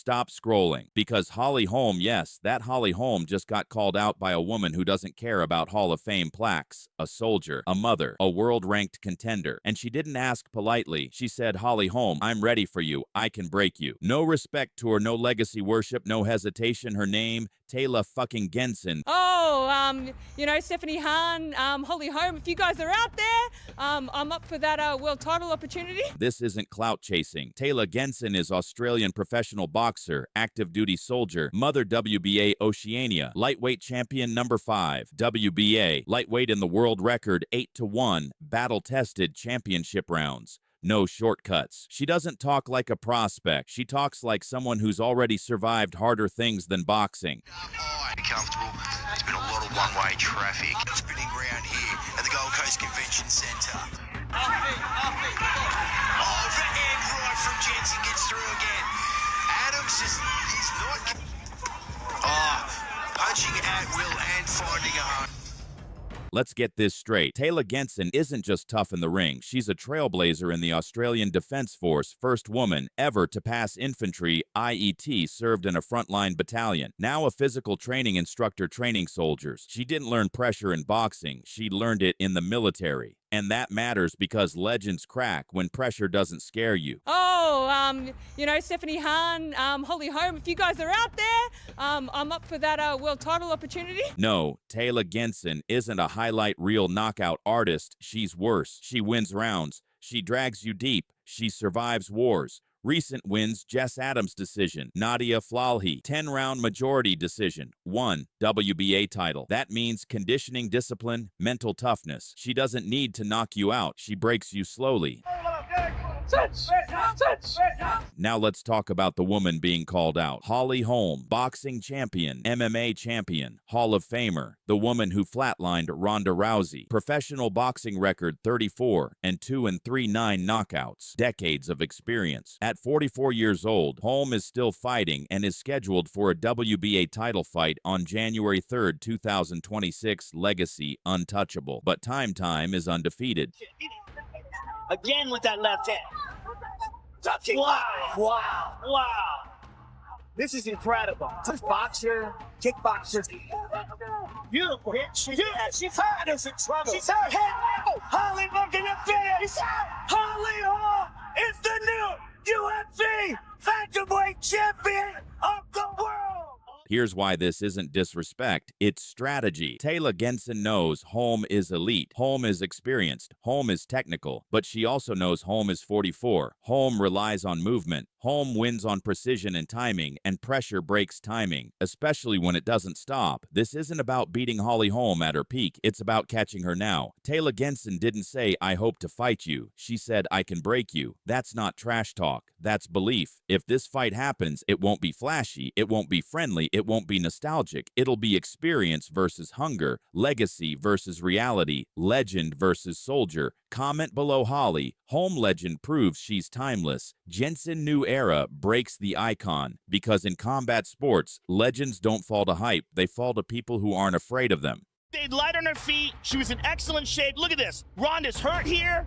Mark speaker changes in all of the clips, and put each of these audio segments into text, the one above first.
Speaker 1: Stop scrolling. Because Holly Holm, yes, that Holly Holm just got called out by a woman who doesn't care about Hall of Fame plaques, a soldier, a mother, a world-ranked contender. And she didn't ask politely. She said, Holly Holm, I'm ready for you. I can break you. No respect to her, no legacy worship, no hesitation. Her name, Taylah fucking Gentzen.
Speaker 2: You know, Stephanie Hahn, Holly Holm, if you guys are out there, I'm up for that world title opportunity.
Speaker 1: This isn't clout chasing. Taylah Gentzen is Australian professional boxer, active duty soldier, mother WBA Oceania, lightweight champion number 5, WBA, lightweight in the world record 8-1, battle-tested championship rounds. No shortcuts. She doesn't talk like a prospect. She talks like someone who's already survived harder things than boxing.
Speaker 3: Comfortable. There's been a lot of one-way traffic. Spinning ground here at the Gold Coast Convention Centre. Over and right from Gentzen gets through again. Adams he's not... punching at will and finding a home.
Speaker 1: Let's get this straight. Taylah Gentzen isn't just tough in the ring. She's a trailblazer in the Australian Defence Force, first woman ever to pass Infantry IET, served in a frontline battalion. Now a physical training instructor training soldiers. She didn't learn pressure in boxing. She learned it in the military. And that matters because legends crack when pressure doesn't scare you.
Speaker 2: You know, Stephanie Hahn, Holly Holm, if you guys are out there, I'm up for that world title opportunity.
Speaker 1: No, Taylah Gentzen isn't a highlight reel knockout artist. She's worse. She wins rounds. She drags you deep. She survives wars. Recent wins, Jess Adams decision, Nadia Flalhi, 10-round majority decision, 1 WBA title. That means conditioning discipline, mental toughness. She doesn't need to knock you out. She breaks you slowly. Now let's talk about the woman being called out. Holly Holm, boxing champion, MMA champion, Hall of Famer, the woman who flatlined Ronda Rousey, professional boxing record 34 and 2 and 3-9 knockouts, decades of experience. At 44 years old, Holm is still fighting and is scheduled for a WBA title fight on January 3rd, 2026, legacy untouchable. But Time is undefeated.
Speaker 4: Again with that left hand. Wow. Wow. Wow. This is incredible. Boxer, kickboxer. Beautiful hit. She's hurt. Is in trouble. She's hurt. Holly looking to finish. Holly Holm is the new UFC featherweight champion of the world.
Speaker 1: Here's why this isn't disrespect, it's strategy. Taylah Gentzen knows Holm is elite. Holm is experienced. Holm is technical. But she also knows Holm is 44. Holm relies on movement. Holm wins on precision and timing, and pressure breaks timing, especially when it doesn't stop. This isn't about beating Holly Holm at her peak. It's about catching her now. Taylah Gentzen didn't say, I hope to fight you. She said, I can break you. That's not trash talk. That's belief. If this fight happens, it won't be flashy. It won't be friendly. It won't be nostalgic. It'll be experience versus hunger, legacy versus reality, legend versus soldier. Comment below Holly. Holm legend proves she's timeless. Gentzen new era breaks the icon. Because in combat sports, legends don't fall to hype. They fall to people who aren't afraid of them.
Speaker 4: Stayed light on her feet. She was in excellent shape. Look at this. Ronda's hurt here.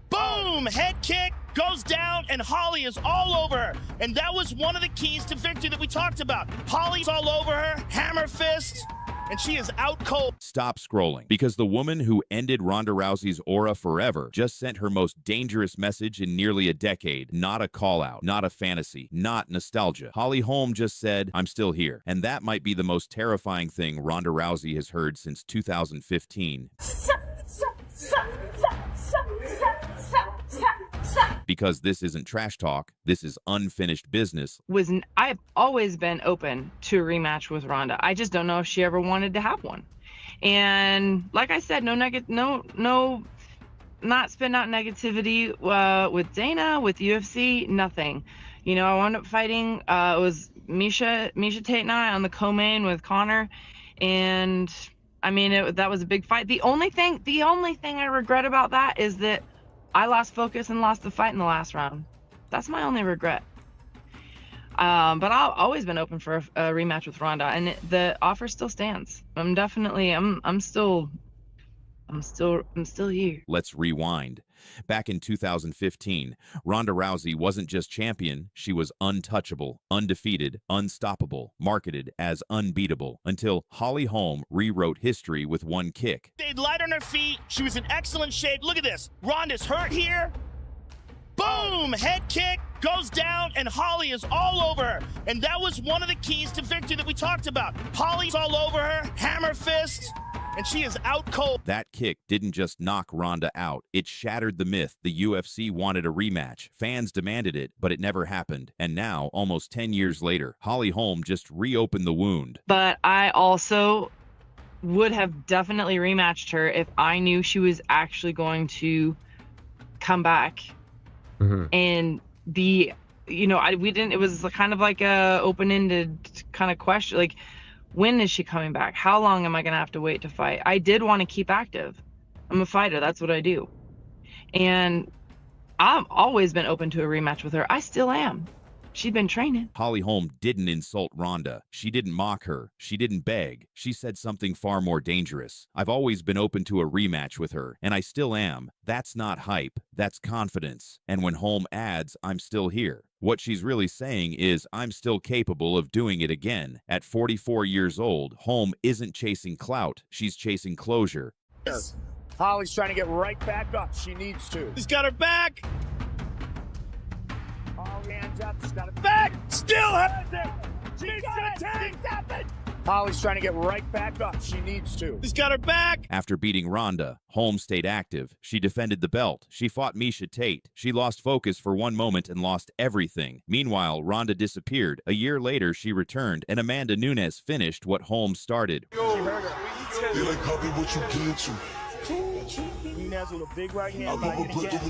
Speaker 4: Boom! Head kick goes down, and Holly is all over her. And that was one of the keys to victory that we talked about. Holly's all over her, hammer fists, and she is out cold.
Speaker 1: Stop scrolling, because the woman who ended Ronda Rousey's aura forever just sent her most dangerous message in nearly a decade. Not a call-out, not a fantasy, not nostalgia. Holly Holm just said, I'm still here. And that might be the most terrifying thing Ronda Rousey has heard since 2015. Because this isn't trash talk, this is unfinished business.
Speaker 5: I've always been open to a rematch with Ronda. I just don't know if she ever wanted to have one. And like I said, not spitting out negativity with Dana, with UFC, nothing. You know, I wound up fighting. It was Misha Tate and I on the co-main with Connor, and I mean that was a big fight. The only thing I regret about that is that I lost focus and lost the fight in the last round. That's my only regret. But I've always been open for a rematch with Ronda, and the offer still stands. I'm still I'm still here.
Speaker 1: Let's rewind. Back in 2015, Ronda Rousey wasn't just champion, she was untouchable, undefeated, unstoppable, marketed as unbeatable, until Holly Holm rewrote history with one kick.
Speaker 4: Stayed light on her feet. She was in excellent shape. Look at this. Ronda's hurt here. Boom! Head kick, goes down, and Holly is all over her. And that was one of the keys to victory that we talked about. Holly's all over her, hammer fist, and she is out cold.
Speaker 1: That kick didn't just knock Ronda out, it shattered the myth. The UFC wanted a rematch. Fans demanded it, but it never happened. And now, almost 10 years later, Holly Holm just reopened the wound.
Speaker 5: But I also would have definitely rematched her if I knew she was actually going to come back and be, you know, we didn't, it was kind of like a open-ended kind of question, like, when is she coming back? How long am I gonna have to wait to fight? I did want to keep active. I'm a fighter, that's what I do. And I've always been open to a rematch with her. I still am. She'd been training.
Speaker 1: Holly Holm didn't insult Ronda. She didn't mock her. She didn't beg. She said something far more dangerous. I've always been open to a rematch with her, and I still am. That's not hype. That's confidence. And when Holm adds, I'm still here, what she's really saying is, I'm still capable of doing it again. At 44 years old, Holm isn't chasing clout. She's chasing closure.
Speaker 4: Holly's trying to get right back up. She needs to. She's got her back. Holly hands up. She's got her back. Still has it. She's got it. Holly's trying to get right back up. She needs to. She's got her back.
Speaker 1: After beating Ronda, Holm stayed active. She defended the belt. She fought Miesha Tate. She lost focus for one moment and lost everything. Meanwhile, Ronda disappeared. A year later, she returned, and Amanda Nunes finished what Holm started.
Speaker 6: They like copy what you get to.
Speaker 4: Nunes with a big right hand.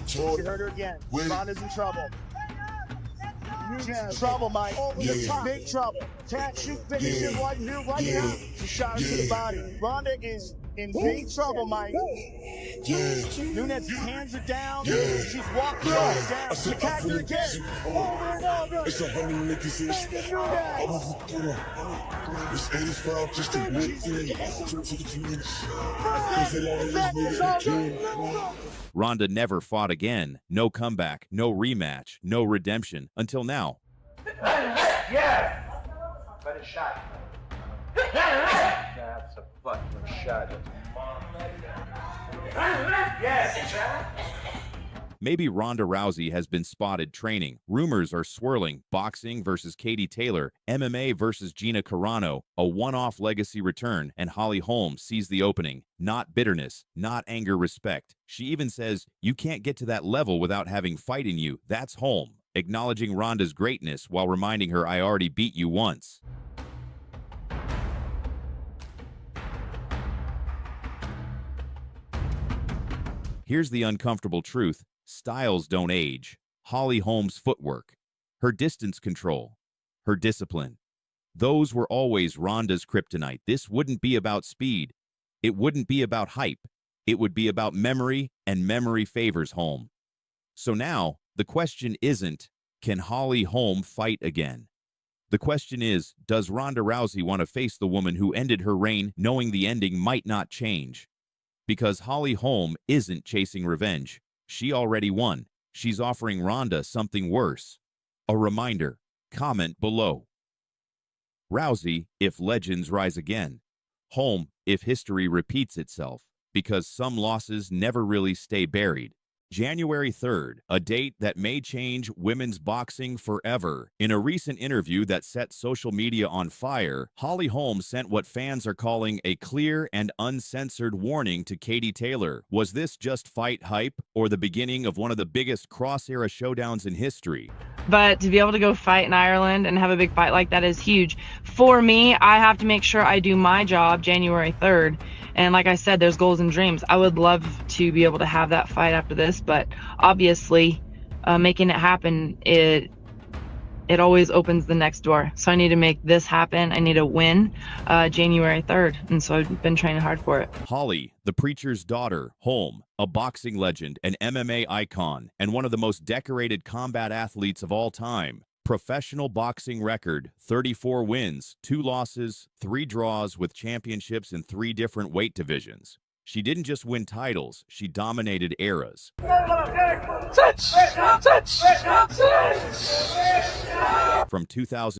Speaker 4: She hurt her again. Ronda's in trouble. Trouble, Mike. Big trouble. Can't shoot finish him right here, right now. She shot her to the body. Ronda is in big trouble, Mike. Nunes' hands are down. She's walking down. She attacked her again. Over and over.
Speaker 6: It's a honey niggas ish. I wasn't good. It's 85 just to win in.
Speaker 1: Ronda never fought again. No comeback, no rematch, no redemption, until now.
Speaker 7: Yeah! Better shot. That's a fucking shot. Yes!
Speaker 1: Maybe Ronda Rousey has been spotted training. Rumors are swirling. Boxing versus Katie Taylor, MMA versus Gina Carano, a one-off legacy return, and Holly Holm sees the opening. Not bitterness, not anger, respect. She even says, you can't get to that level without having fight in you. That's Holm, acknowledging Ronda's greatness while reminding her, I already beat you once. Here's the uncomfortable truth. Styles don't age. Holly Holm's footwork, her distance control, her discipline. Those were always Ronda's kryptonite. This wouldn't be about speed. It wouldn't be about hype. It would be about memory, and memory favors Holm. So now, the question isn't, can Holly Holm fight again? The question is, does Ronda Rousey want to face the woman who ended her reign knowing the ending might not change? Because Holly Holm isn't chasing revenge. She already won. She's offering Ronda something worse. A reminder. Comment below. Rousey, if legends rise again. Holm, if history repeats itself. Because some losses never really stay buried. January 3rd, a date that may change women's boxing forever. In a recent interview that set social media on fire, Holly Holm sent what fans are calling a clear and uncensored warning to Katie Taylor. Was this just fight hype or the beginning of one of the biggest cross-era showdowns in history?
Speaker 5: But to be able to go fight in Ireland and have a big fight like that is huge. For me, I have to make sure I do my job January 3rd. And like I said, there's goals and dreams. I would love to be able to have that fight after this, but obviously making it happen, it always opens the next door. So I need to make this happen. I need to win January 3rd. And so I've been training hard for it.
Speaker 1: Holly, the preacher's daughter, Holm, a boxing legend, an MMA icon, and one of the most decorated combat athletes of all time. Professional boxing record, 34 wins, 2 losses, 3 draws with championships in 3 different weight divisions. She didn't just win titles, she dominated eras. From 2000